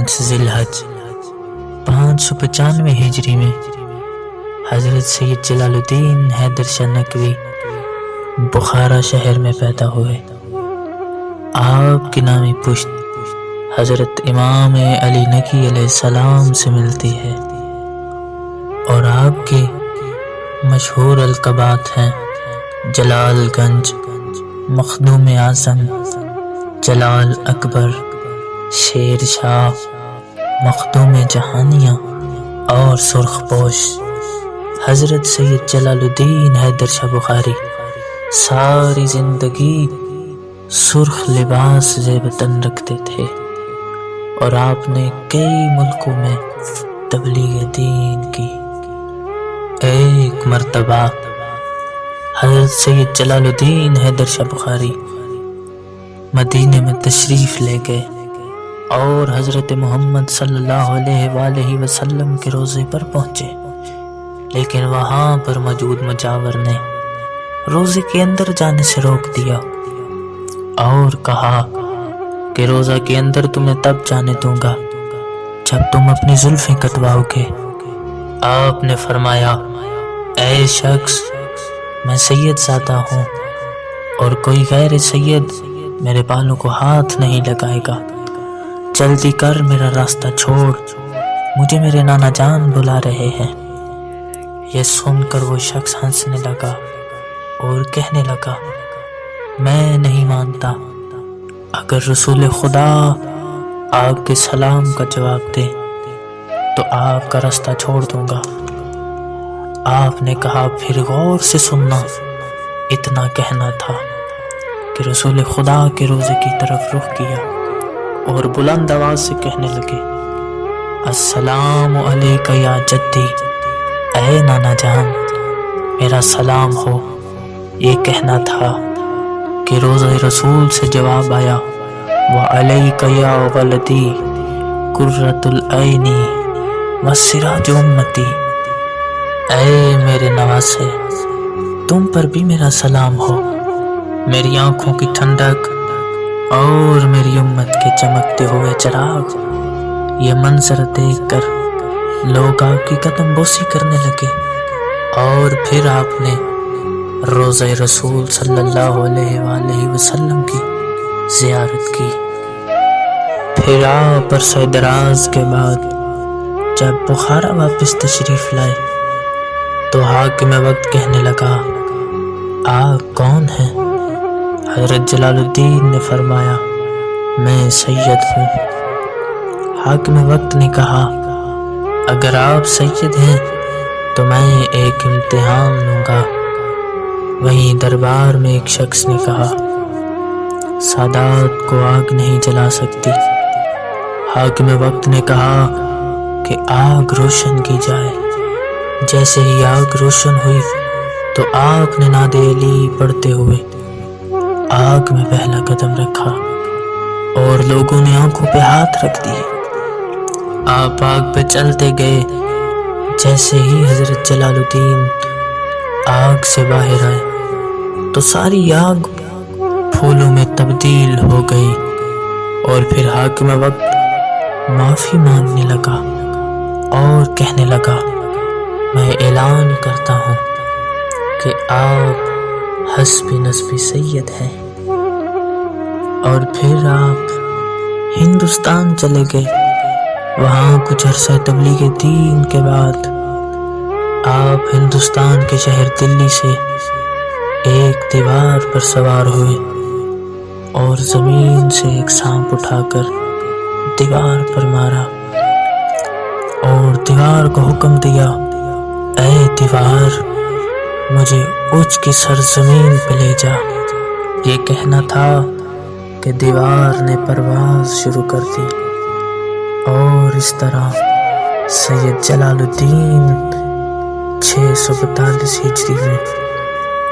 5 ذی-الحج 595 ہجری میں حضرت سید جلال الدین حیدر شاہ نقوی بخارا شہر میں پیدا ہوئے۔ آپ کی نامی پشت حضرت امام علی نقی علیہ السلام سے ملتی ہے اور آپ کے مشہور القابات ہیں جلال گنج، مخدوم اعظم، جلال اکبر، شیر شاہ، مخدوم جہانیاں اور سرخ پوش۔ حضرت سید جلال الدین حیدر شاہ بخاری ساری زندگی سرخ لباس زیب تن رکھتے تھے اور آپ نے کئی ملکوں میں تبلیغ دین کی۔ ایک مرتبہ حضرت سید جلال الدین حیدر شاہ بخاری مدینے میں تشریف لے گئے اور حضرت محمد صلی اللہ علیہ وآلہ وسلم کے روضے پر پہنچے، لیکن وہاں پر موجود مجاور نے روضے کے اندر جانے سے روک دیا اور کہا کہ روضہ کے اندر تمہیں تب جانے دوں گا جب تم اپنی زلفیں کٹواؤ گے۔ آپ نے فرمایا، اے شخص، میں سید زادہ ہوں اور کوئی غیر سید میرے بالوں کو ہاتھ نہیں لگائے گا، جلدی کر میرا راستہ چھوڑ، مجھے میرے نانا جان بلا رہے ہیں۔ یہ سن کر وہ شخص ہنسنے لگا اور کہنے لگا، میں نہیں مانتا، اگر رسول خدا آپ کے سلام کا جواب دے تو آپ کا راستہ چھوڑ دوں گا۔ آپ نے کہا، پھر غور سے سننا، اتنا کہنا تھا کہ رسول خدا کے روضے کی طرف رخ کیا اور بلند آواز سے کہنے لگے، السلام علیکہ یا جدی، اے نانا جان میرا سلام ہو۔ یہ کہنا تھا کہ روضہ رسول سے جواب آیا، وعلیکہ یا ولدی قرۃ العین وسراج امتی، اے میرے نواسے تم پر بھی میرا سلام ہو، میری آنکھوں کی ٹھنڈک اور میری امت کے چمکتے ہوئے چراغ۔ یہ منظر دیکھ کر لوگ آپ کی قدم بوسی کرنے لگے اور پھر آپ نے روضہ رسول صلی اللہ علیہ وآلہ وسلم کی زیارت کی۔ پھر آپ عرصہ دراز کے بعد جب بخارا واپس تشریف لائے تو حاکم وقت کہنے لگا، آپ کون ہیں؟ حضرت جلال الدین نے فرمایا، میں سید ہوں۔ حاکم وقت نے کہا، اگر آپ سید ہیں تو میں ایک امتحان لوں گا۔ وہیں دربار میں ایک شخص نے کہا، سادات کو آگ نہیں جلا سکتی۔ حاکم وقت نے کہا کہ آگ روشن کی جائے۔ جیسے ہی آگ روشن ہوئی تو آپ نے نعت علی پڑھتے ہوئے آگ میں پہلا قدم رکھا اور لوگوں نے آنکھوں پہ ہاتھ رکھ دیے۔ آپ آگ پہ چلتے گئے۔ جیسے ہی حضرت جلال الدین آگ سے باہر آئے تو ساری آگ پھولوں میں تبدیل ہو گئی اور پھر حاکم وقت معافی مانگنے لگا اور کہنے لگا، میں اعلان کرتا ہوں کہ آپ حسب نسب سید ہیں۔ اور پھر آپ ہندوستان چلے گئے۔ وہاں کچھ عرصہ تبلیغ دین کے بعد آپ ہندوستان کے شہر دلی سے ایک دیوار پر سوار ہوئے اور زمین سے ایک سانپ اٹھا کر دیوار پر مارا اور دیوار کو حکم دیا، اے دیوار مجھے اوج کی سرزمین پہ لے جا۔ یہ کہنا تھا کہ دیوار نے پرواز شروع کر دی اور اس طرح سید جلال الدین 642 ہجری میں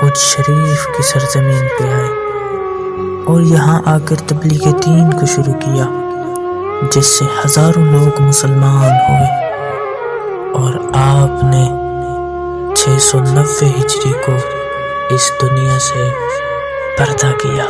اوج شریف کی سرزمین پہ آئے اور یہاں آ کر تبلیغ دین کو شروع کیا، جس سے ہزاروں لوگ مسلمان ہوئے اور آپ نے 690 ہجری کو اس دنیا سے پردہ کیا۔